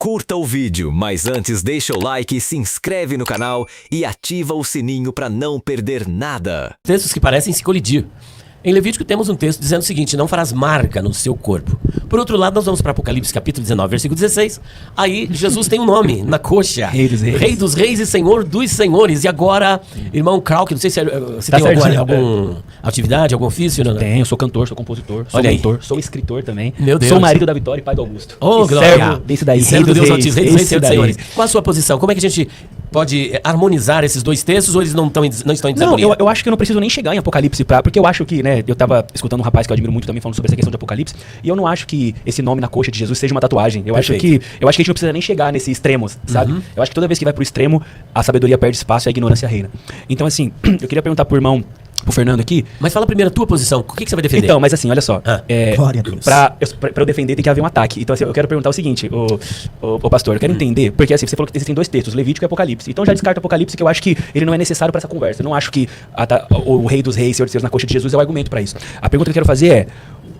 Curta o vídeo, mas antes deixa o like, se inscreve no canal e ativa o sininho para não perder nada. Textos que parecem se colidir. Em Levítico temos um texto dizendo o seguinte: não farás marca no seu corpo. Por outro lado, nós vamos para Apocalipse capítulo 19, versículo 16. Aí Jesus tem um nome na coxa. Rei dos reis. Rei dos reis e Senhor dos senhores. E agora, irmão Krauk, não sei se Tá tem alguma atividade, algum ofício? Não? Tenho, sou cantor, sou compositor, sou Olha aí. mentor, sou escritor também. Meu Deus. Sou marido da Vitória e pai do Augusto. Oh, e glória. servo desse daí. E servo do Deus Altíssimo, Rei dos reis e Senhor dos daí. senhores. Qual a sua posição? Como é que a gente pode harmonizar esses dois textos ou eles não estão em Não, desarmonia? eu acho que eu não preciso nem chegar em Apocalipse porque eu acho que, né, eu tava escutando um rapaz que eu admiro muito também falando sobre essa questão de Apocalipse, e eu não acho que esse nome na coxa de Jesus seja uma tatuagem. Eu acho que a gente não precisa nem chegar nesses extremos, sabe? Eu acho que toda vez que vai pro extremo, a sabedoria perde espaço e a ignorância reina. Então, assim, eu queria perguntar pro irmão, pro Fernando aqui. Mas fala primeiro a tua posição. O que você vai defender? Então, mas assim, olha só. Glória a Deus. Pra eu defender tem que haver um ataque. Então, assim, eu quero perguntar o seguinte, o pastor, eu quero entender, porque assim, você falou que existem dois textos, Levítico e Apocalipse. Então já descarta o Apocalipse, que eu acho que ele não é necessário pra essa conversa. Eu não acho que o Rei dos Reis, Senhor dos Senhores na coxa de Jesus é o argumento pra isso. A pergunta que eu quero fazer é: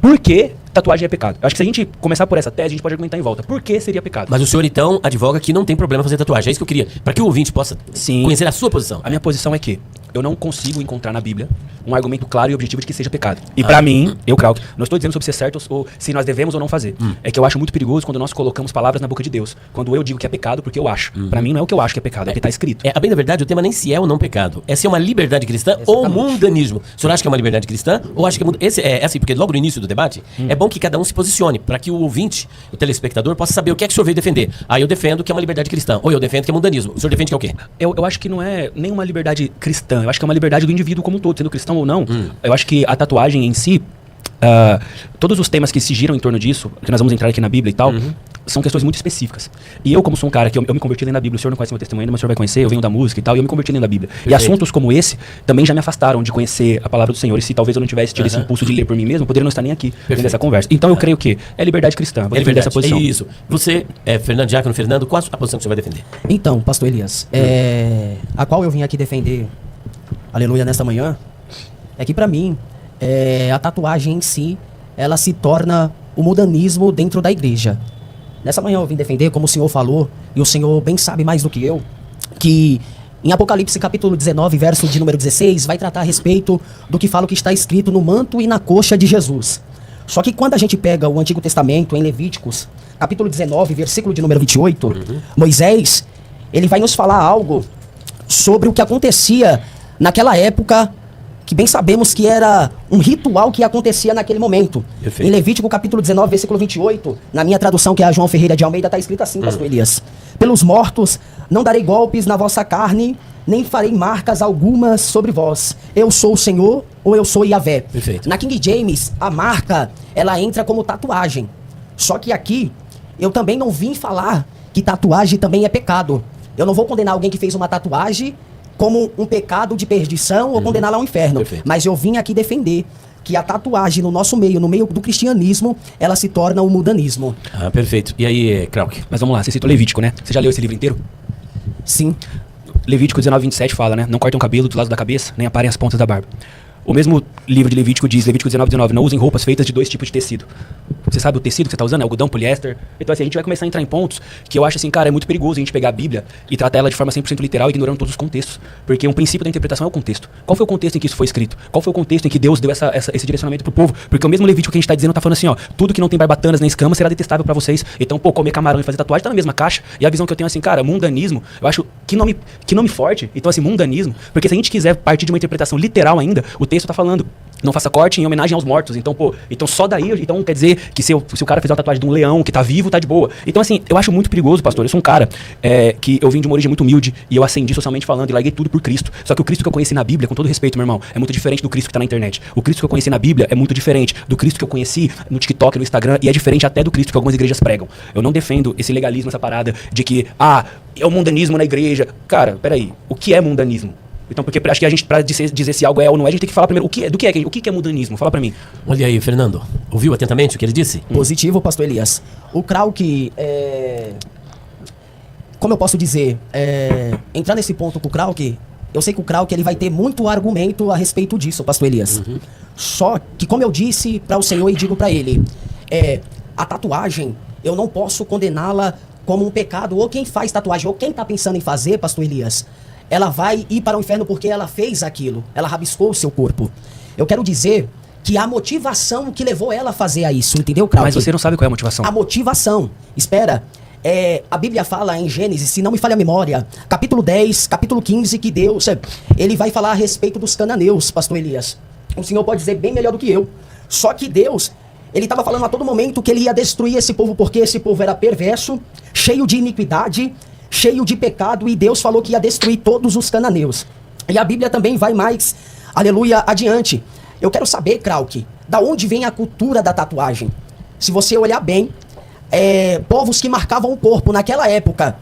por que tatuagem é pecado? Eu acho que se a gente começar por essa tese, a gente pode argumentar em volta. Por que seria pecado? Mas o senhor, então, advoga que não tem problema fazer tatuagem. É isso que eu queria. Para que o ouvinte possa conhecer a sua posição. A minha posição é que eu não consigo encontrar na Bíblia um argumento claro e objetivo de que seja pecado. E pra mim, Krauk, não estou dizendo sobre ser certo ou se nós devemos ou não fazer. É que eu acho muito perigoso quando nós colocamos palavras na boca de Deus. Quando eu digo que é pecado porque eu acho. Pra mim não é o que eu acho que é pecado, é o que tá escrito. A bem da verdade, o tema nem se é ou não pecado. É se é uma liberdade cristã ou mundanismo. O senhor acha que é uma liberdade cristã ou acha que é assim? Porque logo no início do debate, é bom que cada um se posicione para que o ouvinte, o telespectador, possa saber o que é que o senhor veio defender. Aí eu defendo que é uma liberdade cristã, ou eu defendo que é mundanismo. O senhor defende que é o quê? Eu acho que não é nenhuma liberdade cristã. Eu acho que é uma liberdade do indivíduo como um todo, sendo cristão ou não. Eu acho que a tatuagem em si, todos os temas que se giram em torno disso, que nós vamos entrar aqui na Bíblia e tal, são questões muito específicas. E eu, como sou um cara que eu me converti lendo da Bíblia, o senhor não conhece meu testemunho ainda, mas o senhor vai conhecer, eu venho da música e tal, e eu me converti lendo da Bíblia. Perfeito. E assuntos como esse também já me afastaram de conhecer a palavra do Senhor. E se talvez eu não tivesse tido esse impulso de ler por mim mesmo, eu poderia não estar nem aqui nessa conversa. Então eu creio que é liberdade cristã. Vou defender essa posição. É isso. Você, Diácono Fernando, qual a posição que você vai defender? Então, pastor Elias, a qual eu vim aqui defender, aleluia, nesta manhã, é que pra mim, a tatuagem em si, ela se torna o mundanismo dentro da igreja. Nessa manhã eu vim defender, como o senhor falou, e o senhor bem sabe mais do que eu, que em Apocalipse capítulo 19, verso de número 16, vai tratar a respeito do que fala o que está escrito no manto e na coxa de Jesus. Só que quando a gente pega o Antigo Testamento, em Levíticos, capítulo 19, versículo de número 28, Moisés, ele vai nos falar algo sobre o que acontecia naquela época, que bem sabemos que era um ritual que acontecia naquele momento. Perfeito. Em Levítico capítulo 19, versículo 28, na minha tradução, que é a João Ferreira de Almeida, está escrito assim, pastor Elias: pelos mortos não darei golpes na vossa carne, nem farei marcas algumas sobre vós. Eu sou o Senhor, ou eu sou Yahvé. Perfeito. Na King James, a marca, ela entra como tatuagem. Só que aqui, eu também não vim falar que tatuagem também é pecado. Eu não vou condenar alguém que fez uma tatuagem como um pecado de perdição ou condená-la ao inferno. Perfeito. Mas eu vim aqui defender que a tatuagem no nosso meio, no meio do cristianismo, ela se torna o mundanismo. Perfeito. E aí, Krauk? Mas vamos lá, você citou Levítico, né? Você já leu esse livro inteiro? Sim. Levítico 19, 27 fala, né? Não cortem o cabelo do lado da cabeça, nem aparem as pontas da barba. O mesmo livro de Levítico diz, Levítico 19, 19, não usem roupas feitas de dois tipos de tecido. Você sabe o tecido que você está usando? É algodão, poliéster. Então assim, a gente vai começar a entrar em pontos que eu acho assim, cara, é muito perigoso a gente pegar a Bíblia e tratar ela de forma 100% literal, ignorando todos os contextos. Porque um princípio da interpretação é o contexto. Qual foi o contexto em que isso foi escrito? Qual foi o contexto em que Deus deu esse direcionamento pro povo? Porque o mesmo Levítico que a gente está dizendo tá falando assim, ó, tudo que não tem barbatanas nem escamas será detestável para vocês. Então, pô, comer camarão e fazer tatuagem tá na mesma caixa. E a visão que eu tenho assim, cara, mundanismo, eu acho que nome forte. Então assim, mundanismo, porque se a gente quiser partir de uma interpretação literal ainda, o texto tá falando: não faça corte em homenagem aos mortos. Então, pô, então só daí, então quer dizer que se o cara fizer uma tatuagem de um leão que tá vivo, tá de boa. Então, assim, eu acho muito perigoso, pastor. Eu sou um cara que eu vim de uma origem muito humilde e eu ascendi socialmente falando e larguei tudo por Cristo. Só que o Cristo que eu conheci na Bíblia, com todo respeito, meu irmão, é muito diferente do Cristo que tá na internet. O Cristo que eu conheci na Bíblia é muito diferente do Cristo que eu conheci no TikTok, no Instagram, e é diferente até do Cristo que algumas igrejas pregam. Eu não defendo esse legalismo, essa parada de que, é o mundanismo na igreja. Cara, peraí, o que é mundanismo? Então, porque acho que a gente, pra dizer se algo é ou não é, a gente tem que falar primeiro o que é mundanismo. Fala pra mim. Olha aí, Fernando. Ouviu atentamente o que ele disse? Positivo, pastor Elias. O Krauk, como eu posso dizer, entrar nesse ponto com o Krauk, eu sei que o Krauk ele vai ter muito argumento a respeito disso, pastor Elias. Só que, como eu disse para o Senhor e digo para ele, a tatuagem, eu não posso condená-la como um pecado, ou quem faz tatuagem, ou quem está pensando em fazer, pastor Elias, ela vai ir para o inferno porque ela fez aquilo, ela rabiscou o seu corpo. Eu quero dizer que a motivação que levou ela a fazer isso, entendeu, Krauke? Mas você não sabe qual é a motivação. A motivação, espera, a Bíblia fala em Gênesis, se não me falha a memória, capítulo 10, capítulo 15, que Deus, ele vai falar a respeito dos cananeus, pastor Elias. O senhor pode dizer bem melhor do que eu. Só que Deus, ele estava falando a todo momento que ele ia destruir esse povo porque esse povo era perverso, cheio de iniquidade, cheio de pecado, e Deus falou que ia destruir todos os cananeus. E a Bíblia também vai mais, aleluia, adiante. Eu quero saber, Krauke, da onde vem a cultura da tatuagem? Se você olhar bem, povos que marcavam o corpo naquela época,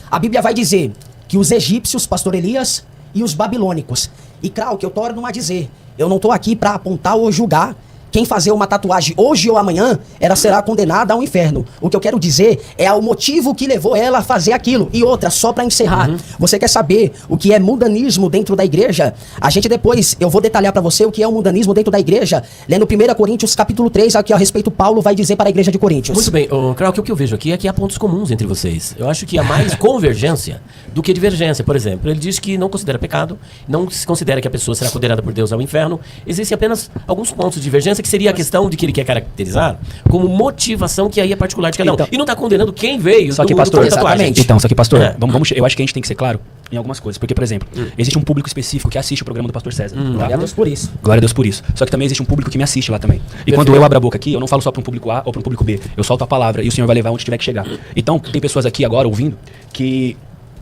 a Bíblia vai dizer que os egípcios, pastor Elias, e os babilônicos. E, Krauke, eu torno a dizer, eu não estou aqui para apontar ou julgar. Quem fazer uma tatuagem hoje ou amanhã, ela será condenada ao inferno. O que eu quero dizer é o motivo que levou ela a fazer aquilo. E outra, só para encerrar, você quer saber o que é mundanismo dentro da igreja? A gente depois, eu vou detalhar para você o que é o mundanismo dentro da igreja, lendo 1 Coríntios capítulo 3, aqui a respeito Paulo vai dizer para a igreja de Coríntios. Muito bem, Krauke, o que eu vejo aqui é que há pontos comuns entre vocês. Eu acho que há mais convergência do que divergência. Por exemplo, ele diz que não considera pecado, não se considera que a pessoa será condenada por Deus ao inferno. Existem apenas alguns pontos de divergência, que seria a questão de que ele quer caracterizar como motivação, que aí é particular de cada um. Então, e não está condenando quem veio só que, pastor, exatamente. Então, só que, pastor, vamos, eu acho que a gente tem que ser claro em algumas coisas. Porque, por exemplo, existe um público específico que assiste o programa do pastor César. Glória a Deus por isso. Glória a Deus por isso. Só que também existe um público que me assiste lá também. E quando eu abro a boca aqui, eu não falo só para um público A ou para um público B. Eu solto a palavra e o Senhor vai levar onde tiver que chegar. Então, tem pessoas aqui agora ouvindo que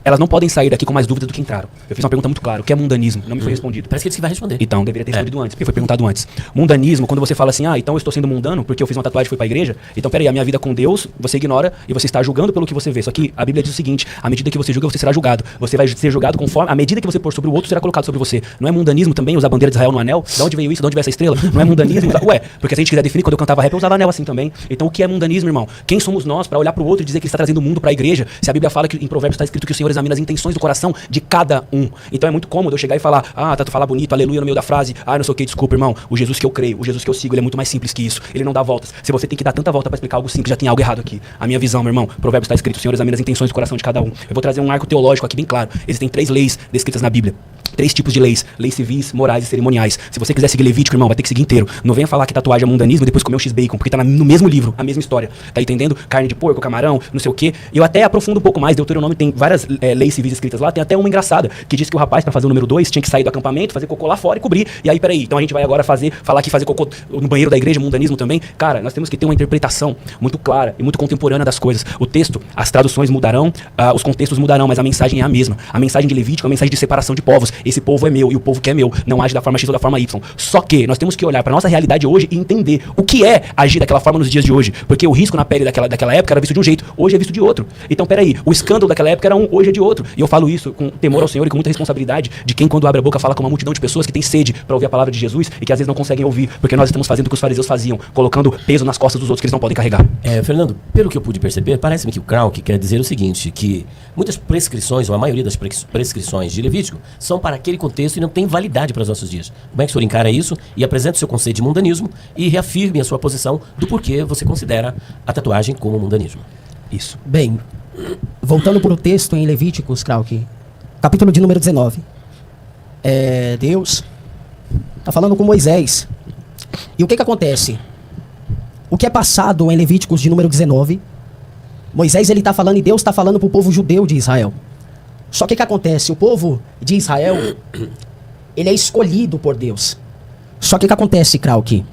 elas não podem sair daqui com mais dúvidas do que entraram. Eu fiz uma pergunta muito clara. O que é mundanismo? Não me foi respondido. Parece que ele disse que vai responder. Então, deveria ter respondido antes, porque foi perguntado antes. Mundanismo, quando você fala assim, então eu estou sendo mundano porque eu fiz uma tatuagem e fui pra igreja, então peraí, a minha vida com Deus, você ignora e você está julgando pelo que você vê. Só que a Bíblia diz o seguinte, à medida que você julga, você será julgado. Você vai ser julgado conforme, à medida que você pôr sobre o outro, será colocado sobre você. Não é mundanismo também usar a bandeira de Israel no anel? De onde veio isso? De onde veio essa estrela? Não é mundanismo usar... Ué, porque se a gente quiser definir, quando eu cantava rap, eu usava anel assim também. Então o que é mundanismo, irmão? Quem somos nós para olhar pro outro e dizer que ele está trazendo o mundo pra igreja? Se a Bíblia fala que em Provérbios está escrito que o Senhor examina as intenções do coração de cada um. Então é muito cômodo eu chegar e falar, tu falar bonito, aleluia no meio da frase, não sei o que, desculpa, irmão. O Jesus que eu creio, o Jesus que eu sigo, ele é muito mais simples que isso. Ele não dá voltas. Se você tem que dar tanta volta para explicar algo simples, já tem algo errado aqui. A minha visão, meu irmão, Provérbios está escrito, o Senhor examina as intenções do coração de cada um. Eu vou trazer um arco teológico aqui bem claro. Existem 3 leis descritas na Bíblia. 3 tipos de leis. Leis civis, morais e cerimoniais. Se você quiser seguir Levítico, irmão, vai ter que seguir inteiro. Não venha falar que tatuagem é mundanismo e depois comer um X-Bacon, porque tá no mesmo livro, a mesma história. Tá entendendo? Carne de porco, camarão, não sei o quê. Eu até aprofundo um pouco mais. Deuteronômio tem várias leis civis escritas lá. Tem até uma engraçada, que diz que o rapaz, pra fazer o número 2, tinha que sair do acampamento, fazer cocô lá fora e cobrir. E aí, peraí, então a gente vai agora falar que fazer cocô no banheiro da igreja, mundanismo também. Cara, nós temos que ter uma interpretação muito clara e muito contemporânea das coisas. O texto, as traduções mudarão, os contextos mudarão, mas a mensagem é a mesma. A mensagem de Levítico é uma mensagem de separação de povos. Esse povo é meu e o povo que é meu não age da forma X ou da forma Y. Só que nós temos que olhar para nossa realidade hoje e entender o que é agir daquela forma nos dias de hoje. Porque o risco na pele daquela época era visto de um jeito, hoje é visto de outro. Então, peraí, o escândalo daquela época era hoje é de outro. E eu falo isso com temor ao Senhor e com muita responsabilidade de quem, quando abre a boca, fala com uma multidão de pessoas que tem sede para ouvir a palavra de Jesus e que às vezes não conseguem ouvir, porque nós estamos fazendo o que os fariseus faziam, colocando peso nas costas dos outros que eles não podem carregar. Fernando, pelo que eu pude perceber, parece-me que o Krauke quer dizer o seguinte, que muitas prescrições, ou a maioria das prescrições de Levítico, são para aquele contexto e não tem validade para os nossos dias. Como é que o senhor encara isso e apresenta o seu conceito de mundanismo e reafirme a sua posição do porquê você considera a tatuagem como mundanismo? Isso. Bem, voltando para o texto em Levíticos, Krauke, capítulo de número 19. Deus está falando com Moisés. E o que acontece? O que é passado em Levíticos de número 19, Moisés ele está falando e Deus está falando para o povo judeu de Israel. Só que o que acontece? O povo de Israel, ele é escolhido por Deus. Só que o que acontece, Krauke?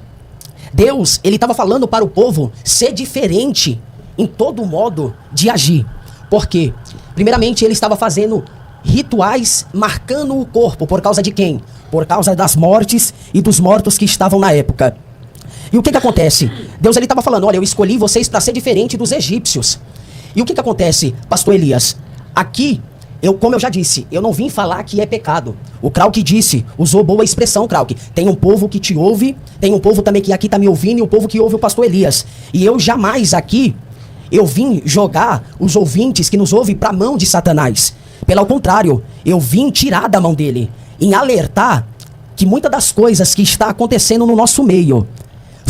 Deus, ele estava falando para o povo ser diferente em todo modo de agir. Por quê? Primeiramente, ele estava fazendo rituais marcando o corpo. Por causa de quem? Por causa das mortes e dos mortos que estavam na época. E o que acontece? Deus ele estava falando, olha, eu escolhi vocês para ser diferente dos egípcios. E o que acontece, pastor Elias? Aqui, como eu já disse, eu não vim falar que é pecado. O Krauke disse, usou boa expressão, Krauke. Tem um povo que te ouve, tem um povo também que aqui está me ouvindo e o povo que ouve o pastor Elias. E eu jamais aqui, eu vim jogar os ouvintes que nos ouvem para a mão de Satanás. Pelo contrário, eu vim tirar da mão dele, em alertar que muitas das coisas que está acontecendo no nosso meio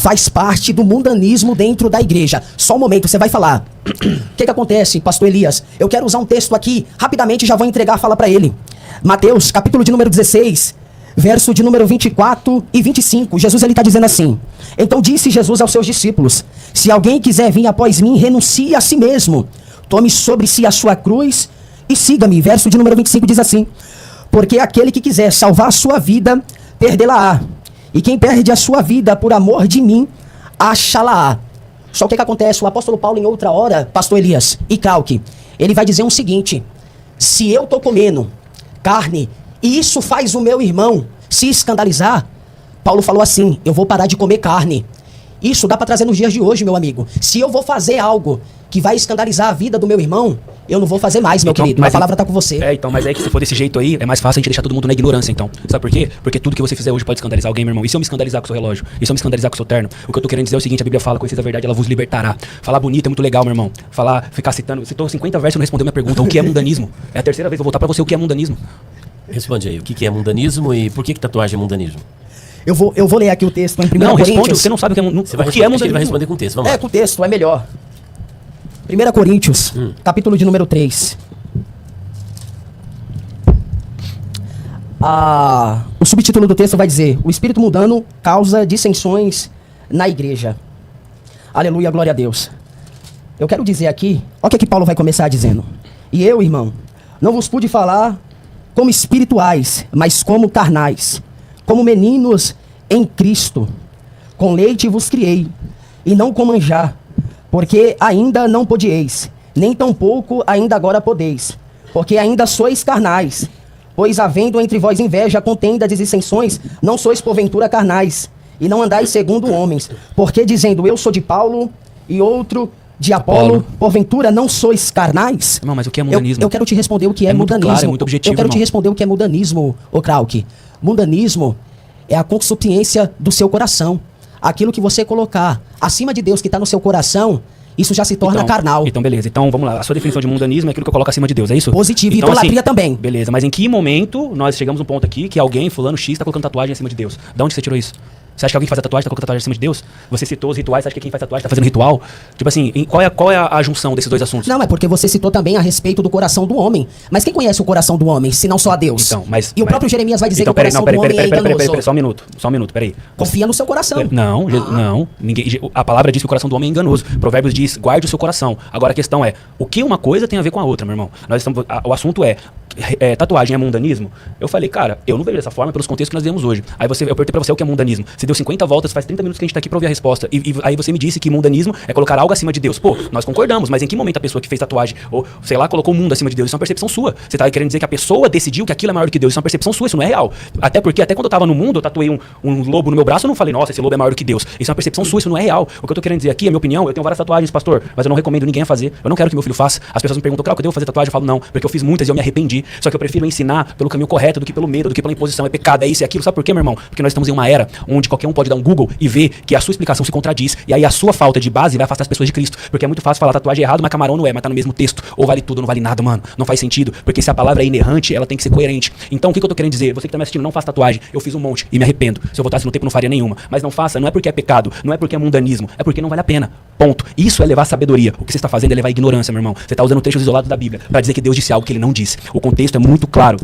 faz parte do mundanismo dentro da igreja. Só um momento, você vai falar. O que acontece, pastor Elias? Eu quero usar um texto aqui, rapidamente já vou entregar a fala para ele. Mateus, capítulo de número 16, verso de número 24 e 25. Jesus ele está dizendo assim: então disse Jesus aos seus discípulos: se alguém quiser vir após mim, renuncie a si mesmo, tome sobre si a sua cruz e siga-me. Verso de número 25 diz assim: porque aquele que quiser salvar a sua vida, perdê-la-á. E quem perde a sua vida por amor de mim, achá-la-á. Só que acontece? O apóstolo Paulo, em outra hora, pastor Elias e Calque, ele vai dizer o seguinte: se eu tô comendo carne e isso faz o meu irmão se escandalizar, Paulo falou assim: eu vou parar de comer carne. Isso dá para trazer nos dias de hoje, meu amigo. Se eu vou fazer algo que vai escandalizar a vida do meu irmão, eu não vou fazer mais, meu então, querido. A palavra tá com você. Mas é que se for desse jeito aí, é mais fácil a gente deixar todo mundo na ignorância, então. Sabe por quê? Porque tudo que você fizer hoje pode escandalizar alguém, meu irmão. E se eu me escandalizar com o seu relógio? E se eu me escandalizar com o seu terno? O que eu tô querendo dizer é o seguinte: a Bíblia fala: conheceis a verdade, ela vos libertará. Falar bonito é muito legal, meu irmão. Ficar citando. Citou 50 versos e não respondeu minha pergunta: o que é mundanismo? É a terceira vez que eu vou voltar pra você: o que é mundanismo? Responde aí, o que é mundanismo e por que tatuagem é mundanismo? Eu vou ler aqui o texto em 1 Não, Coríntios. responde, você não sabe o que é mundanismo. Ele vai responder com o texto, vamos lá. Com o texto, é melhor. 1 Coríntios, capítulo de número 3. O subtítulo do texto vai dizer: o espírito mundano causa dissensões na igreja. Aleluia, glória a Deus. Eu quero dizer aqui, olha o que, é que Paulo vai começar dizendo: e eu, irmão, não vos pude falar como espirituais, mas como carnais, como meninos em Cristo. Com leite vos criei, e não com manjar, porque ainda não podieis, nem tampouco ainda agora podeis, porque ainda sois carnais. Pois havendo entre vós inveja, contendas e dissensões, não sois porventura carnais, e não andais segundo homens. Porque dizendo eu sou de Paulo, e outro de Apolo, porventura não sois carnais? Não, mas o que é mundanismo? Eu quero te responder o que é muito mundanismo. claro, é muito objetivo, eu quero te irmão. responder o que é mundanismo, ô Krauke. Mundanismo é a consubstância do seu coração. Aquilo que você colocar acima de Deus que está no seu coração, isso já se torna carnal. Então, beleza. Então, vamos lá. A sua definição de mundanismo é aquilo que eu coloco acima de Deus, é isso? Positivo. Então, E idolatria também. Beleza. Mas em que momento nós chegamos num ponto aqui que alguém, fulano X, tá colocando tatuagem acima de Deus? Da onde você tirou isso? Você acha que alguém que faz tatuagem tá colocando tatuagem acima de Deus? Você citou os rituais, você acha que quem faz tatuagem tá fazendo ritual? Tipo assim, qual é a junção desses dois assuntos? Não, é porque você citou também a respeito do coração do homem. Mas quem conhece o coração do homem, se não só a Deus? Então, o próprio Jeremias vai dizer então, que o coração do homem é enganoso. Peraí, só um minuto, peraí. Confia no seu coração. Não. A palavra diz que o coração do homem é enganoso. Provérbios diz: guarde o seu coração. Agora a questão é: o que uma coisa tem a ver com a outra, meu irmão? O assunto é: tatuagem é mundanismo? Eu falei, cara, eu não vejo dessa forma pelos contextos que nós vemos hoje. Aí eu perguntei pra você o que é mundanismo. Você deu 50 voltas, faz 30 minutos que a gente tá aqui pra ouvir a resposta. E aí você me disse que mundanismo é colocar algo acima de Deus. Pô, nós concordamos, mas em que momento a pessoa que fez tatuagem, ou sei lá, colocou o mundo acima de Deus? Isso é uma percepção sua. Você tá querendo dizer que a pessoa decidiu que aquilo é maior do que Deus. Isso é uma percepção sua, isso não é real. Até porque, até quando eu tava no mundo, eu tatuei um lobo no meu braço, eu não falei, nossa, esse lobo é maior do que Deus. Isso é uma percepção sua, isso não é real. O que eu tô querendo dizer aqui, a minha opinião, eu tenho várias tatuagens, pastor, mas eu não recomendo ninguém a fazer. Eu não quero que meu filho faça. As pessoas me perguntam, claro, que eu devo fazer tatuagem? Eu falo, não, porque eu fiz muitas e eu me arrependi. Só que eu prefiro ensinar pelo caminho correto do que pelo medo, do que pela imposição. É pecado, é isso e aquilo. Sabe por quê, meu irmão? Porque nós estamos em uma era onde qualquer um pode dar um Google e ver que a sua explicação se contradiz. E aí a sua falta de base vai afastar as pessoas de Cristo. Porque é muito fácil falar tatuagem errado, mas camarão não é, mas tá no mesmo texto. Ou vale tudo, ou não vale nada, mano. Não faz sentido. Porque se a palavra é inerrante, ela tem que ser coerente. Então o que eu tô querendo dizer? Você que tá me assistindo, não faça tatuagem. Eu fiz um monte e me arrependo. Se eu voltasse no tempo, não faria nenhuma. Mas não faça, não é porque é pecado, não é porque é mundanismo, é porque não vale a pena. Ponto. Isso é levar sabedoria. O que você está fazendo é levar ignorância, meu irmão. Você tá usando trechos isolados da Bíblia pra dizer que Deus disse algo que ele não disse. O contexto é muito claro.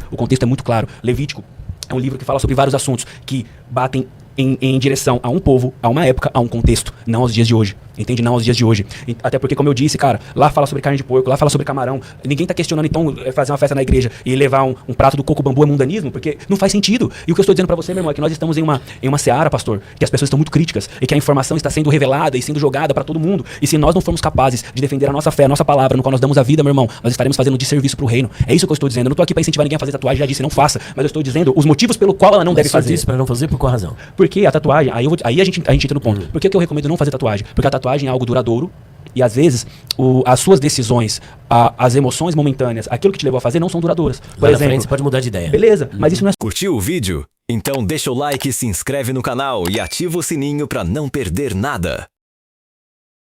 Levítico é um livro que fala sobre vários assuntos que batem em direção a um povo, a uma época, a um contexto, não aos dias de hoje. Entende? Não aos dias de hoje. Até porque, como eu disse, cara, lá fala sobre carne de porco, lá fala sobre camarão. Ninguém tá questionando, então, fazer uma festa na igreja e levar um prato do coco bambu é mundanismo, porque não faz sentido. E o que eu estou dizendo pra você, meu irmão, é que nós estamos em uma seara, pastor, que as pessoas estão muito críticas e que a informação está sendo revelada e sendo jogada pra todo mundo. E se nós não formos capazes de defender a nossa fé, a nossa palavra, no qual nós damos a vida, meu irmão, nós estaremos fazendo um desserviço pro reino. É isso que eu estou dizendo. Eu não tô aqui pra incentivar ninguém a fazer tatuagem, já disse, não faça. Mas eu estou dizendo os motivos pelo qual ela não deve fazer. Para não fazer, por qual razão? Porque a tatuagem, aí a gente entra no ponto. Por que eu recomendo não fazer tatuagem? Porque a tatuagem é algo duradouro. E às vezes, as suas decisões, as emoções momentâneas, aquilo que te levou a fazer não são duradouras. Por exemplo, frente, você pode mudar de ideia. Beleza, mas isso não é... Curtiu o vídeo? Então deixa o like, se inscreve no canal e ativa o sininho para não perder nada.